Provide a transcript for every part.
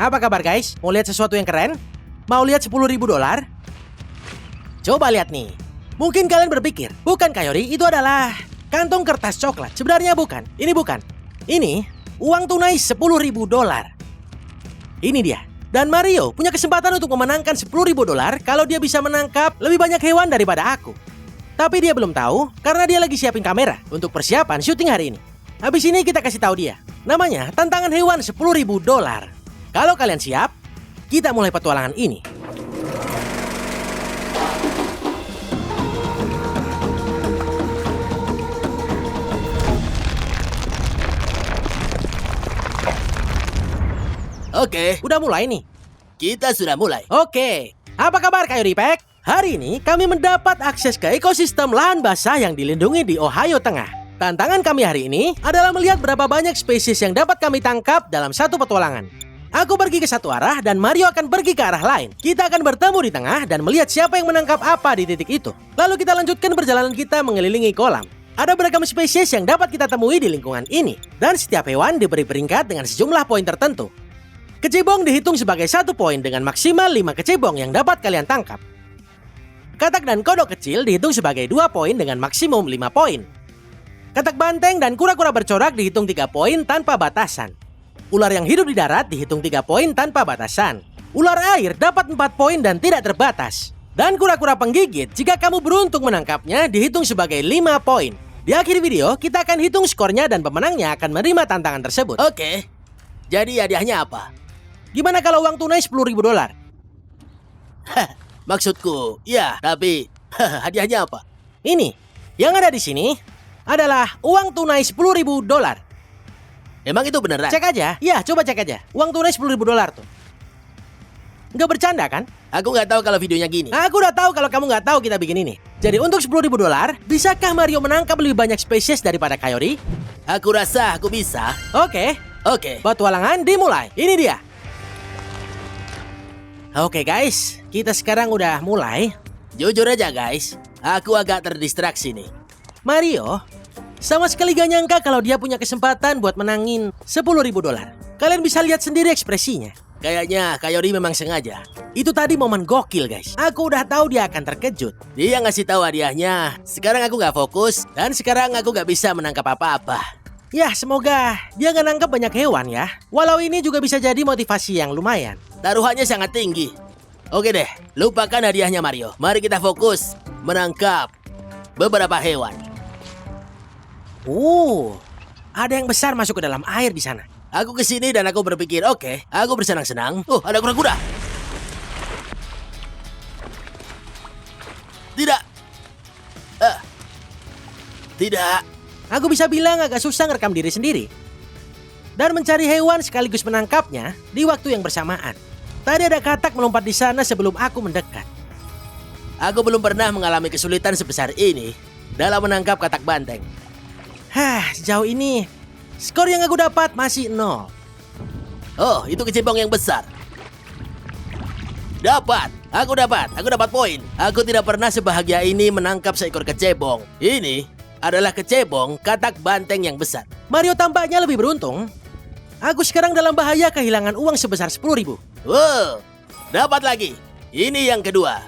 Apa kabar guys? Mau lihat sesuatu yang keren? Mau lihat 10.000 dolar? Coba lihat nih. Mungkin kalian berpikir, bukan Kayori, itu adalah kantong kertas coklat. Sebenarnya bukan. Ini bukan. Ini uang tunai 10.000 dolar. Ini dia. Dan Mario punya kesempatan untuk memenangkan 10.000 dolar kalau dia bisa menangkap lebih banyak hewan daripada aku. Tapi dia belum tahu karena dia lagi siapin kamera untuk persiapan syuting hari ini. Habis ini kita kasih tahu dia. Namanya tantangan hewan 10.000 dolar. Kalau kalian siap, kita mulai petualangan ini. Oke, Udah mulai nih. kita sudah mulai. Oke, apa kabar Kayori Pack? Hari ini kami mendapat akses ke ekosistem lahan basah yang dilindungi di Ohio Tengah. Tantangan kami hari ini adalah melihat berapa banyak spesies yang dapat kami tangkap dalam satu petualangan. Aku pergi ke satu arah dan Mario akan pergi ke arah lain. Kita akan bertemu di tengah dan melihat siapa yang menangkap apa di titik itu. Lalu kita lanjutkan perjalanan kita mengelilingi kolam. Ada beragam spesies yang dapat kita temui di lingkungan ini. Dan setiap hewan diberi peringkat dengan sejumlah poin tertentu. Kecebong dihitung sebagai 1 poin dengan maksimal 5 kecebong yang dapat kalian tangkap. Katak dan kodok kecil dihitung sebagai 2 poin dengan maksimum 5 poin. Katak banteng dan kura-kura bercorak dihitung 3 poin tanpa batasan. Ular yang hidup di darat dihitung 3 poin tanpa batasan. Ular air dapat 4 poin dan tidak terbatas. Dan kura-kura penggigit jika kamu beruntung menangkapnya dihitung sebagai 5 poin. Di akhir video kita akan hitung skornya dan pemenangnya akan menerima tantangan tersebut. Oke, jadi hadiahnya apa? Gimana kalau uang tunai 10.000 dolar? Maksudku, ya, tapi hadiahnya apa? Ini, yang ada di sini adalah uang tunai 10.000 dolar. Emang itu beneran? Cek aja, ya coba cek aja. Uang tunai 10.000 dolar tuh. Nggak bercanda kan? Aku nggak tahu kalau videonya gini. Aku udah tahu kalau kamu nggak tahu kita bikin ini. Jadi untuk 10.000 dolar, bisakah Mario menangkap lebih banyak spesies daripada Kayori? Aku rasa aku bisa. Oke, petualangan dimulai. Ini dia. Oke guys, kita sekarang udah mulai. Jujur aja guys, aku agak terdistraksi nih. Mario sama sekali gak nyangka kalau dia punya kesempatan buat menangin 10.000 dolar. Kalian bisa lihat sendiri ekspresinya. Kayaknya Kayori memang sengaja. Itu tadi momen gokil guys. Aku udah tahu dia akan terkejut. Dia ngasih tahu hadiahnya. Sekarang aku nggak fokus dan sekarang aku nggak bisa menangkap apa-apa. Ya semoga dia nggak nangkep banyak hewan ya. Walau ini juga bisa jadi motivasi yang lumayan. Taruhannya sangat tinggi. Oke deh, lupakan hadiahnya Mario. Mari kita fokus menangkap beberapa hewan. Ada yang besar masuk ke dalam air di sana. Aku kesini dan aku berpikir, oke, aku bersenang-senang. Ada kura-kura. Tidak. Tidak. Aku bisa bilang agak susah ngerekam diri sendiri. Dan mencari hewan sekaligus menangkapnya di waktu yang bersamaan. Tadi ada katak melompat di sana sebelum aku mendekat. Aku belum pernah mengalami kesulitan sebesar ini dalam menangkap katak banteng. Sejauh ini skor yang aku dapat masih 0. Oh, itu kecebong yang besar. Aku dapat poin. Aku tidak pernah sebahagia ini menangkap seekor kecebong. Ini adalah kecebong katak banteng yang besar. Mario tampaknya lebih beruntung. Aku sekarang dalam bahaya kehilangan uang sebesar 10.000. Wow, dapat lagi. Ini yang kedua.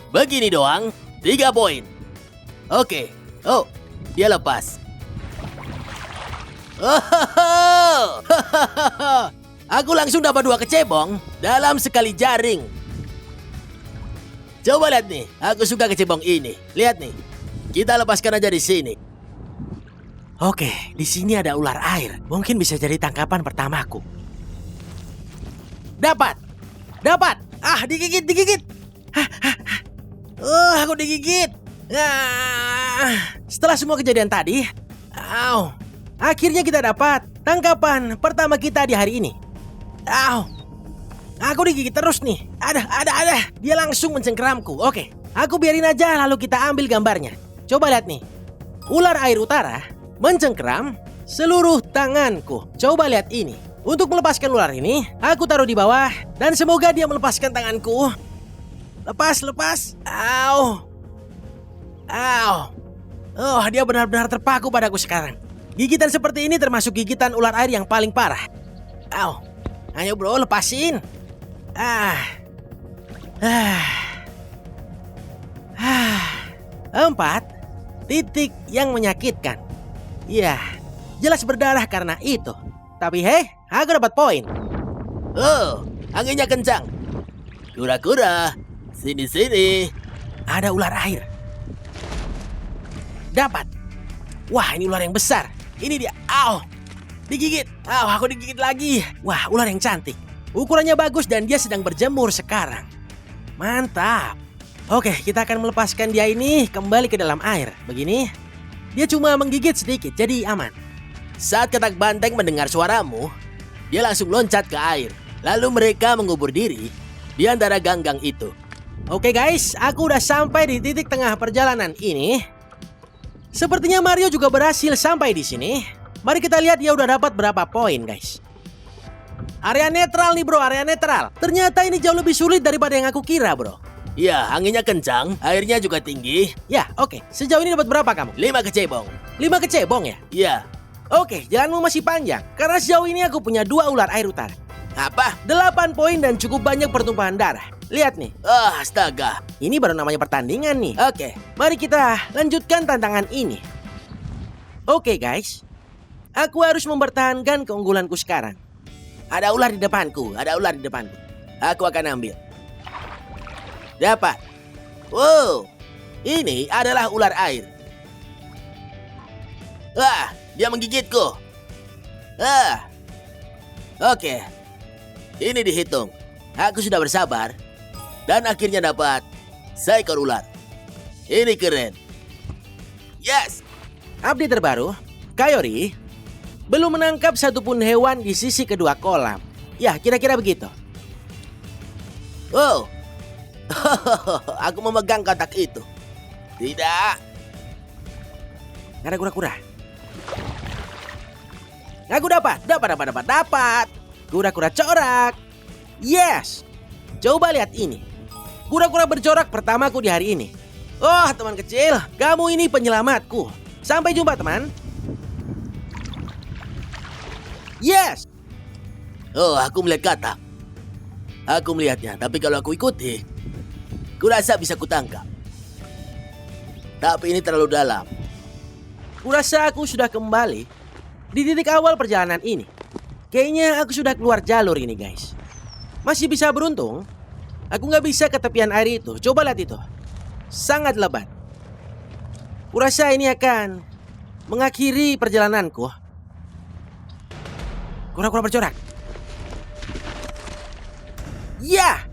Begini doang, 3 poin. Oke. Oh, dia lepas. Aku langsung dapat 2 kecebong dalam sekali jaring. Coba lihat nih, aku suka kecebong ini. Lihat nih, kita lepaskan aja di sini. Oke, di sini ada ular air. Mungkin bisa jadi tangkapan pertamaku. Dapat. Digigit. Aku digigit. Setelah semua kejadian tadi, akhirnya kita dapat tangkapan pertama kita di hari ini. Aku digigit terus nih. Ada. Dia langsung mencengkeramku. Oke, aku biarin aja lalu kita ambil gambarnya. Coba lihat nih. Ular air utara mencengkeram seluruh tanganku. Coba lihat ini. Untuk melepaskan ular ini, aku taruh di bawah dan semoga dia melepaskan tanganku. Lepas. Dia benar-benar terpaku padaku sekarang. Gigitan seperti ini termasuk gigitan ular air yang paling parah. Ayo bro, lepasin. Empat titik yang menyakitkan. Ya, jelas berdarah karena itu. Tapi hei, aku dapat poin. Oh, anginnya kencang. Kura-kura, sini-sini. Ada ular air. Dapat. Wah, ini ular yang besar. Ini dia. Au. Digigit. Au, aku digigit lagi. Wah, ular yang cantik. Ukurannya bagus dan dia sedang berjemur sekarang. Mantap. Oke, kita akan melepaskan dia ini kembali ke dalam air. Begini. Dia cuma menggigit sedikit, jadi aman. Saat katak banteng mendengar suaramu, dia langsung loncat ke air. Lalu mereka mengubur diri di antara ganggang itu. Oke guys, aku udah sampai di titik tengah perjalanan ini. Sepertinya Mario juga berhasil sampai di sini. Mari kita lihat dia udah dapat berapa poin guys. Area netral nih bro, area netral. Ternyata ini jauh lebih sulit daripada yang aku kira bro. Ya, anginnya kencang, airnya juga tinggi. Ya, oke. Sejauh ini dapat berapa kamu? 5 kecebong. 5 kecebong ya? Ya. Oke, jalanmu masih panjang. Karena sejauh ini aku punya 2 ular air utara. Apa? 8 poin dan cukup banyak pertumpahan darah. Lihat nih. Astaga. Ini baru namanya pertandingan nih. Oke. Mari kita lanjutkan tantangan ini. Oke guys. Aku harus mempertahankan keunggulanku sekarang. Ada ular di depanku. Ada ular di depanku. Aku akan ambil. Dapat. Wow. Ini adalah ular air. Dia menggigitku. Oke. Ini dihitung. Aku sudah bersabar. Dan akhirnya dapat seekor ular. Ini keren. Yes. Update terbaru. Kaori belum menangkap satupun hewan di sisi kedua kolam. Ya, kira-kira begitu. Wow. Aku memegang kotak itu. Tidak. Ada kura-kura. Aku dapat. Kura-kura corak. Yes. Coba lihat ini. Kura-kura bercorak pertamaku di hari ini. Oh, teman kecil, kamu ini penyelamatku. Sampai jumpa, teman. Yes. Oh, aku melihat katak. Aku melihatnya, tapi kalau aku ikuti, kurasa bisa kutangkap. Tapi ini terlalu dalam. Kurasa aku sudah kembali di titik awal perjalanan ini. Kayaknya aku sudah keluar jalur ini, guys. Masih bisa beruntung. Aku nggak bisa ke tepian air itu. Coba lihat itu. Sangat lebat. Kurasa ini akan mengakhiri perjalananku. Kura-kura bercorak. Ya,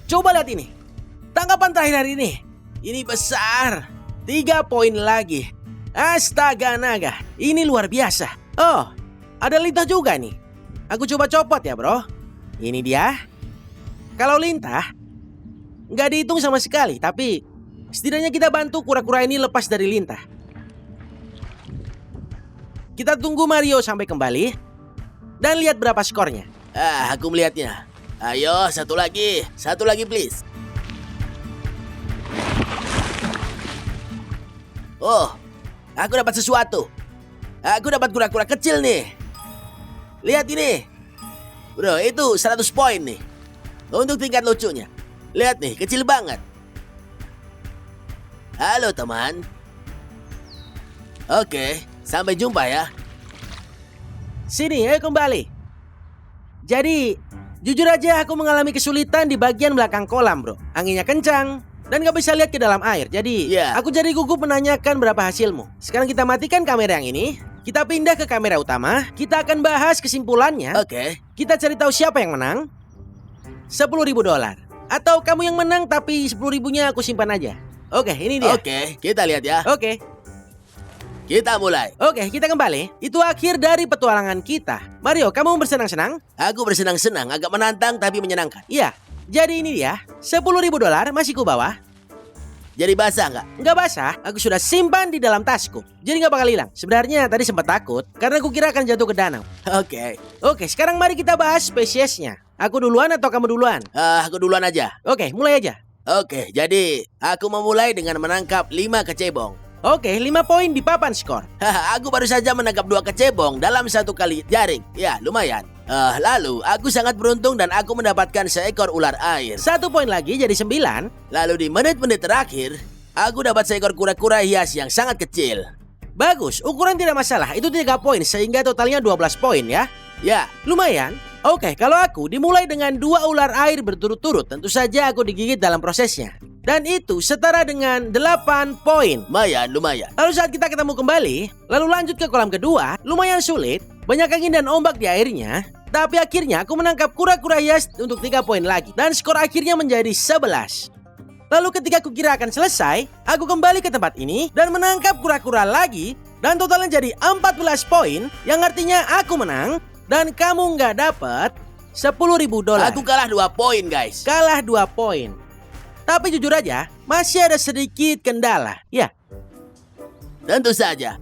coba lihat ini. Tangkapan terakhir hari ini. Ini besar. 3 poin lagi. Astaga naga, ini luar biasa. Oh, ada lintah juga nih. Aku coba copot ya bro. Ini dia. Kalau lintah, nggak dihitung sama sekali. Tapi setidaknya kita bantu kura-kura ini lepas dari lintah. Kita tunggu Mario sampai kembali. Dan lihat berapa skornya. Aku melihatnya. Ayo, satu lagi please. Oh, aku dapat sesuatu. Aku dapat kura-kura kecil nih. Lihat ini. Bro, itu 100 poin nih. Untuk tingkat lucunya. Lihat nih, kecil banget. Halo teman. Oke, sampai jumpa ya. Sini, ayo kembali. Jadi, jujur aja aku mengalami kesulitan di bagian belakang kolam bro. Anginnya kencang dan gak bisa lihat ke dalam air. Jadi, aku jadi gugup menanyakan berapa hasilmu. Sekarang kita matikan kamera yang ini. Kita pindah ke kamera utama. Kita akan bahas kesimpulannya. Oke. Kita cari tahu siapa yang menang. $10.000. Atau kamu yang menang tapi 10.000-nya aku simpan aja. Oke, ini dia. Oke, kita lihat ya. Oke. Kita mulai. Oke, kita kembali. Itu akhir dari petualangan kita. Mario, kamu bersenang-senang? Aku bersenang-senang, agak menantang tapi menyenangkan. Iya, jadi ini dia. $10.000 masih ku bawa. Jadi basah nggak? Nggak basah, aku sudah simpan di dalam tasku. Jadi nggak bakal hilang. Sebenarnya tadi sempat takut, karena aku kira akan jatuh ke danau. Oke, sekarang mari kita bahas spesiesnya. Aku duluan atau kamu duluan? Aku duluan aja. Oke, mulai aja. Oke, jadi aku memulai dengan menangkap 5 kecebong. Oke, 5 poin di papan skor. Aku baru saja menangkap 2 kecebong dalam 1 kali jaring. Ya, lumayan. Lalu aku sangat beruntung dan aku mendapatkan seekor ular air. 1 poin lagi jadi 9. Lalu di menit-menit terakhir, aku dapat seekor kura-kura hias yang sangat kecil. Bagus, ukuran tidak masalah. Itu 3 poin sehingga totalnya 12 poin ya. Ya, Lumayan. Oke, kalau aku dimulai dengan 2 ular air berturut-turut, tentu saja aku digigit dalam prosesnya. Dan itu setara dengan 8 poin. lumayan. Lalu saat kita ketemu kembali, lalu lanjut ke kolam kedua, lumayan sulit, banyak angin dan ombak di airnya. Tapi akhirnya aku menangkap kura-kura hias untuk 3 poin lagi. Dan skor akhirnya menjadi 11. Lalu ketika kukira akan selesai, aku kembali ke tempat ini dan menangkap kura-kura lagi. Dan totalnya jadi 14 poin, yang artinya aku menang. Dan kamu nggak dapat $10.000. Aku kalah 2 poin, guys. Kalah 2 poin. Tapi jujur aja, masih ada sedikit kendala. Ya, Tentu saja,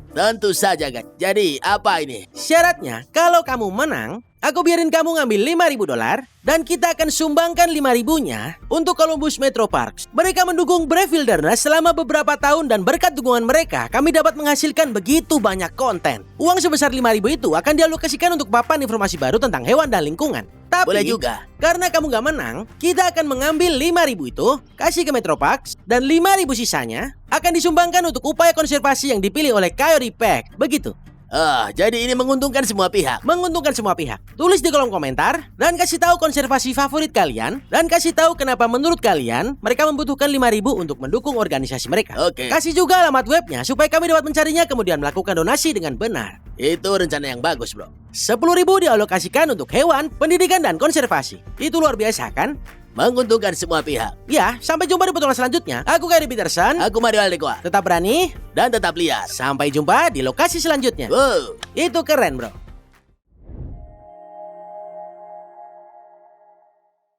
guys. Jadi, apa ini? syaratnya kalau kamu menang, aku biarin kamu ngambil $5.000 dan kita akan sumbangkan 5.000-nya untuk Columbus Metro Parks. Mereka mendukung Brave Wilderness selama beberapa tahun dan berkat dukungan mereka, kami dapat menghasilkan begitu banyak konten. Uang sebesar 5.000 itu akan dialokasikan untuk papan informasi baru tentang hewan dan lingkungan. Tapi, Boleh juga. karena kamu gak menang, kita akan mengambil 5.000 itu, kasih ke Metro Parks, dan 5.000 sisanya akan disumbangkan untuk upaya konservasi yang dipilih oleh Coyote Pack. Begitu. Jadi ini menguntungkan semua pihak. Menguntungkan semua pihak. Tulis di kolom komentar dan kasih tahu konservasi favorit kalian dan kasih tahu kenapa menurut kalian mereka membutuhkan 5.000 untuk mendukung organisasi mereka. Oke. Kasih juga alamat webnya supaya kami dapat mencarinya kemudian melakukan donasi dengan benar. Itu rencana yang bagus, bro. 10.000 dialokasikan untuk hewan, pendidikan dan konservasi. Itu luar biasa kan? Menguntungkan semua pihak. Ya, sampai jumpa di potongan selanjutnya. Aku Gary Peterson. Aku Mario Aldecoa. Tetap berani Dan tetap liar. Sampai jumpa di lokasi selanjutnya. Wow. Itu keren, bro.